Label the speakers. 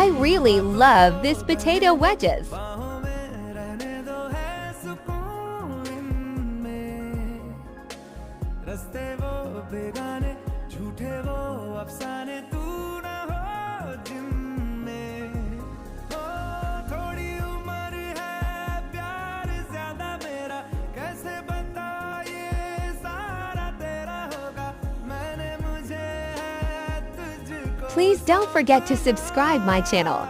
Speaker 1: I really love this potato wedges. Please don't forget to subscribe my channel.